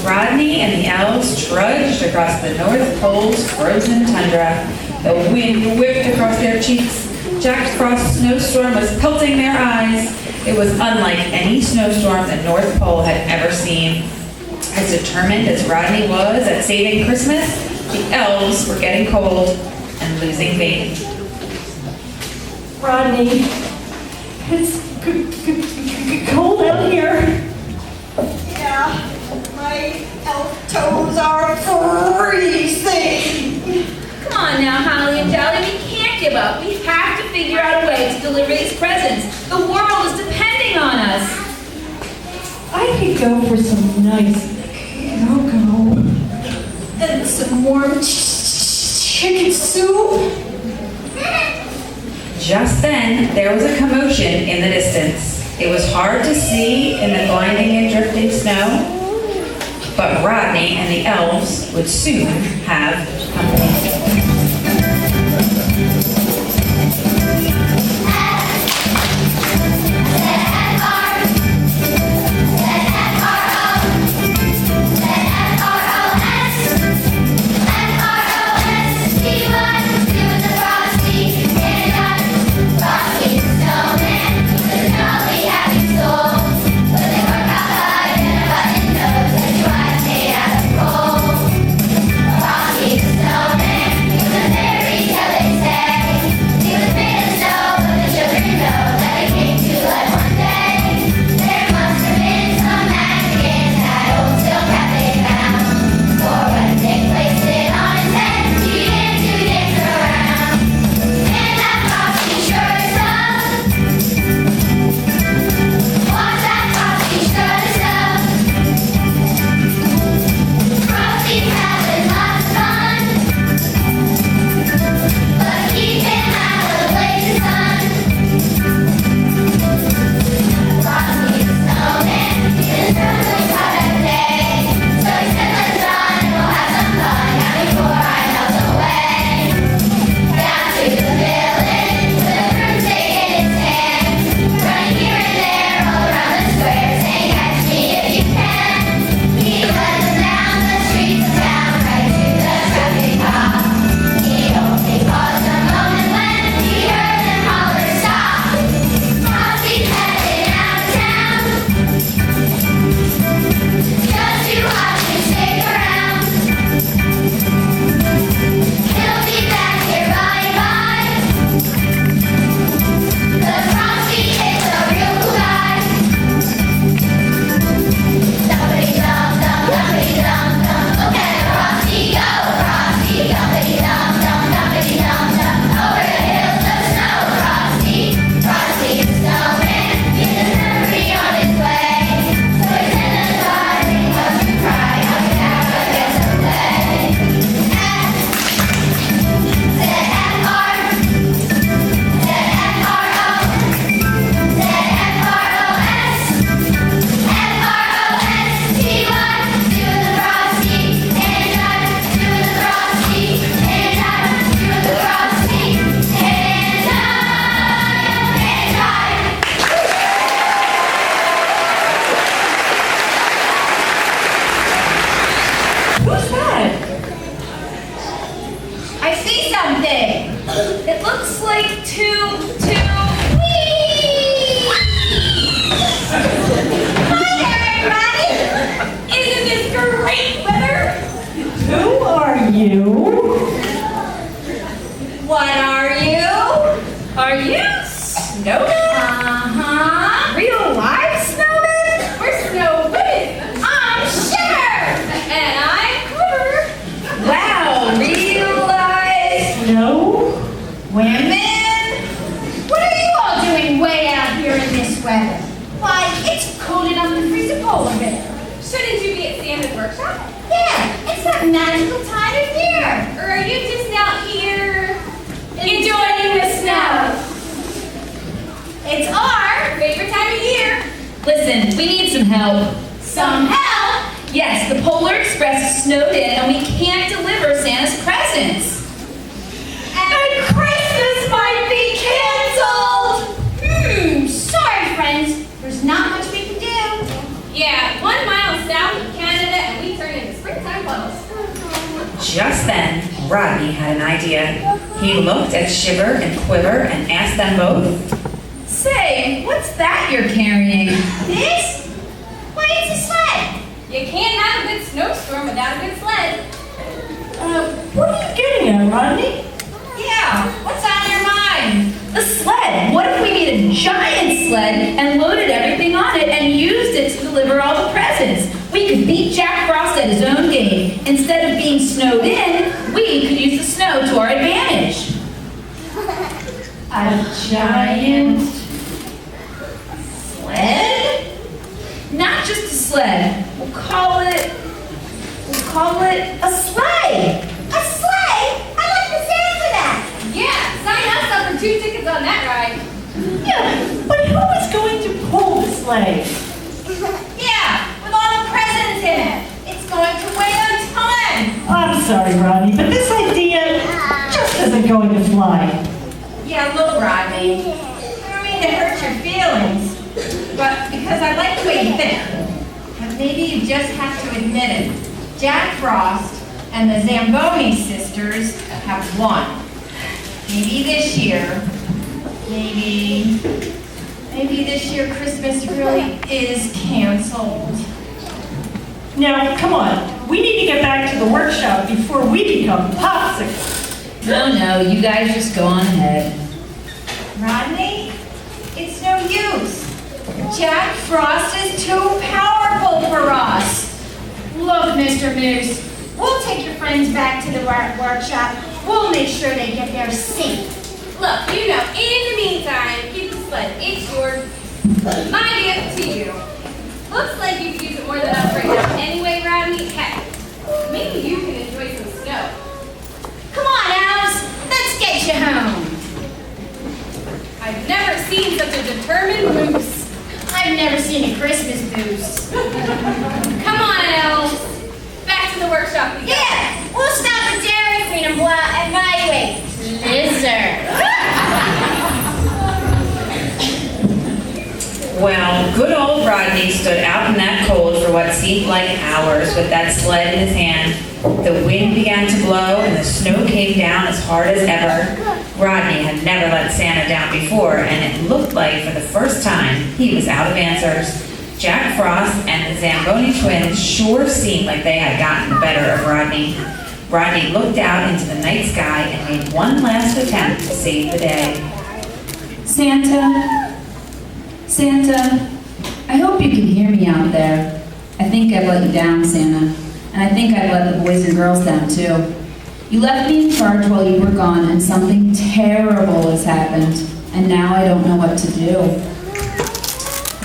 Rodney and the elves trudged across the North Pole's frozen tundra. The wind whipped across their cheeks. Jack Frost's snowstorm was pelting their eyes. It was unlike any snowstorm the North Pole had ever seen. As determined as Rodney was at saving Christmas, the elves were getting cold and losing faith. Rodney, it's cold out here. Yeah, my elf toes are freezing. Come on now, Holly and Jolly, we can't give up. We have to figure out a way to deliver these presents. The world is depending on us. I could go for some nice cocoa And some warm chicken soup. Just then, there was a commotion in the distance. It was hard to see in the blinding and drifting snow, but Rodney and the elves would soon have company. It looks like two. Hi there, everybody! Isn't this great weather? Who are you? What are you? Are you snowmen? Uh-huh. Real live snowmen? We're snow women. I'm Shiver. And I'm Quiver. Wow, real live No. women? What are you all doing way out here in this weather? Why, it's cold enough to freeze a polar bear. Shouldn't you be at Santa's workshop? Yeah, it's that magical time of year. Or are you just out here enjoying the snow? It's our favorite time of year. Listen, we need some help. Some help? Yes, the Polar Express is snowed in and we can't deliver Santa's presents. And Christmas might be canceled! Sorry, friends. There's not much we can do. Yeah, 1 mile south of Canada and we Rodney had an idea. He looked at Shiver and Quiver and asked them both, Say, what's that you're carrying? This? Why, it's a sled. You can't have a good snowstorm without a good sled. What are you getting at, Rodney? Yeah, what's on your mind? The sled. What if we made a giant sled and loaded everything on it and used it to deliver all the presents? We could beat Jack Frost at his own game. Instead of being snowed in, we could use the snow to our advantage. A giant Sled? Not just a sled. We'll call it a sleigh. A sleigh? I like the sound of that. Yeah, sign us up for 2 tickets on that ride. Yeah, but who is going to pull the sleigh? Yeah, with all the presents in it. It's going to weigh a ton. I'm sorry, Rodney, but this idea just isn't going to fly. Yeah, look, Rodney. I don't mean to hurt your feelings, but because I like the way you think. But maybe you just have to admit it. Jack Frost and the Zamboni sisters have won. Maybe this year, maybe this year Christmas really is canceled. Now, come on. We need to get back to the workshop before we become popsicles. No, you guys just go on ahead. Rodney, it's no use. Jack Frost is too powerful for us. Look, Mr. Moose, we'll take your friends back to the workshop. We'll make sure they get there safe. Look, in the meantime, keep the sled. It's yours. My gift to you. Looks like you could use it more than us right now anyway, Rodney. Heck, maybe you can enjoy some snow. Come on, Alice, let's get you home. I've never seen such a determined moose. I've never seen a Christmas goose. Come on, elves. Back to the workshop we go. Yeah, we'll stop at Dairy Queen and my way. Lizard. Well, good old Rodney stood out in that cold for what seemed like hours with that sled in his hand. The wind began to blow and the snow came down as hard as ever. Rodney had never let Santa down before, and it looked like for the first time he was out of answers. Jack Frost and the Zamboni twins sure seemed like they had gotten the better of Rodney. Rodney looked out into the night sky and made one last attempt to save the day. Santa, I hope you can hear me out there. I think I've let you down, Santa. And I think I've let the boys and girls down, too. You left me in charge while you were gone, and something terrible has happened. And now I don't know what to do.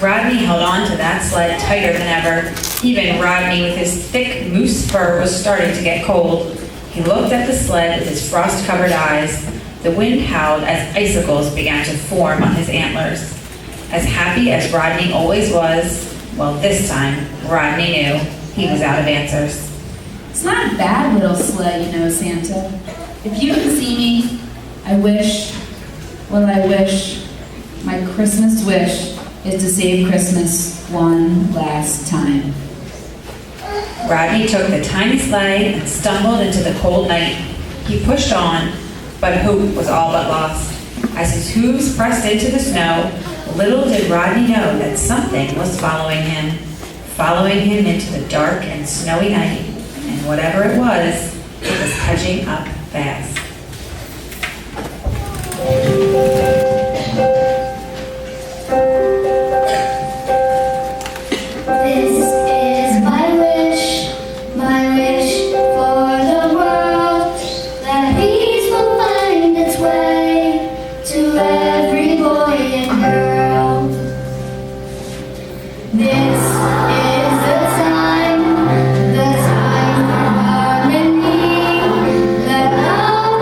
Rodney held on to that sled tighter than ever. Even Rodney, with his thick moose fur, was starting to get cold. He looked at the sled with his frost-covered eyes. The wind howled as icicles began to form on his antlers. As happy as Rodney always was, well, this time, Rodney knew he was out of answers. It's not a bad little sleigh, Santa. If you can see me, I wish, my Christmas wish is to save Christmas one last time. Rodney took the tiny sleigh and stumbled into the cold night. He pushed on, but hope was all but lost. As his hooves pressed into the snow, little did Rodney know that something was following him into the dark and snowy night, and whatever it was catching up fast. This is my wish for the world, that peace will find its way to every boy and girl. This is the time for harmony, let love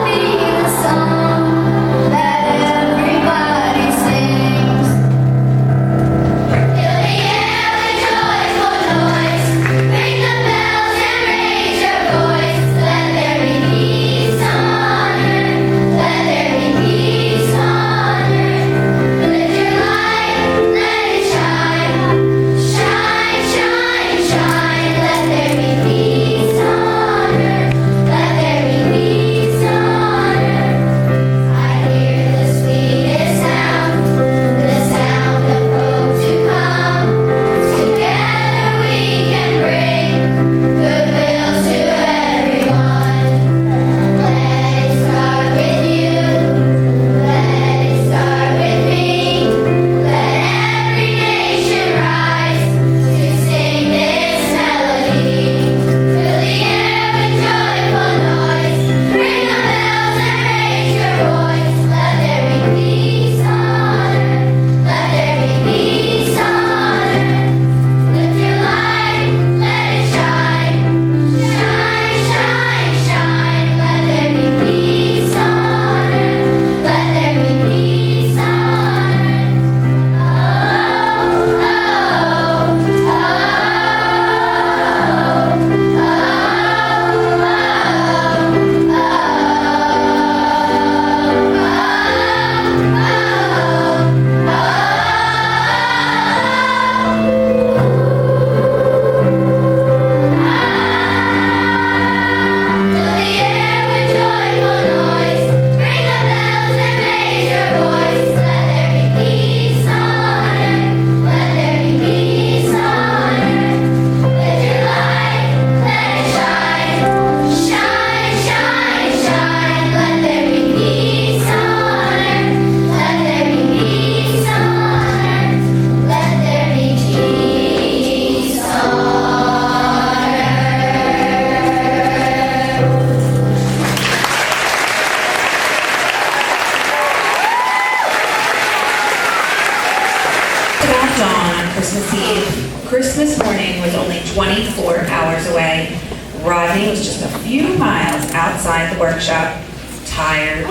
sleigh. Rodney was just a few miles outside the workshop, tired,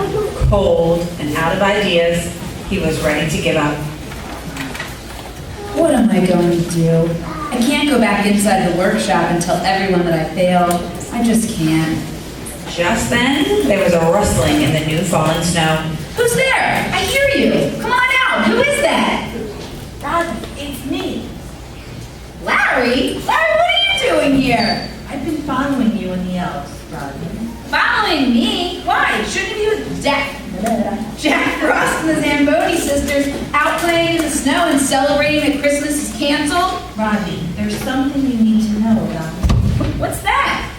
cold, and out of ideas. He was ready to give up. What am I going to do? I can't go back inside the workshop and tell everyone that I failed. I just can't. Just then, there was a rustling in the new fallen snow. Who's there? I hear you. Come on out. Who is that? Rodney, it's me. Larry? Larry, what are you doing here? I've been following you and the elves, Rodney. Following me? Why? Shouldn't you be with Jack Frost and the Zamboni sisters out playing in the snow and celebrating that Christmas is canceled? Rodney, there's something you need to know about me. What's that?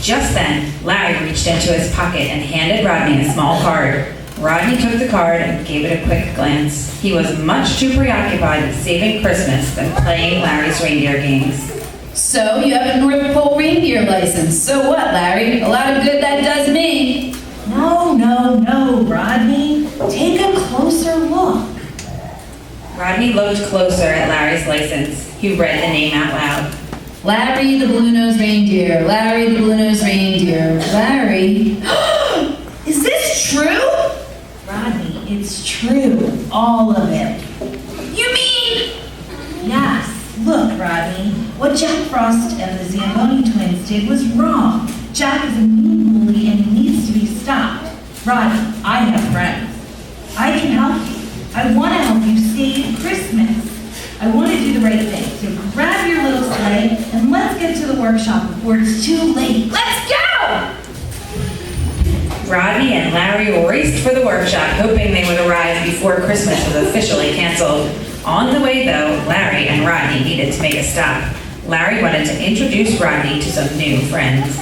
Just then, Larry reached into his pocket and handed Rodney a small card. Rodney took the card and gave it a quick glance. He was much too preoccupied with saving Christmas than playing Larry's reindeer games. So you have a North Pole reindeer license. So what, Larry? A lot of good that does me. No, Rodney. Take a closer look. Rodney looked closer at Larry's license. He read the name out loud. Larry the Blue-Nosed Reindeer. Larry the Blue-Nosed Reindeer. Larry. Is this true? Rodney, it's true. All of it. You mean? Yes. Look, Rodney. What Jack Frost and the Zamboni twins did was wrong. Jack is a mean bully and he needs to be stopped. Rodney, I have friends. I can help you. I want to help you save Christmas. I want to do the right thing. So grab your little sleigh and let's get to the workshop before it's too late. Let's go! Rodney and Larry raced for the workshop, hoping they would arrive before Christmas was officially canceled. On the way, though, Larry and Rodney needed to make a stop. Larry wanted to introduce Rodney to some new friends.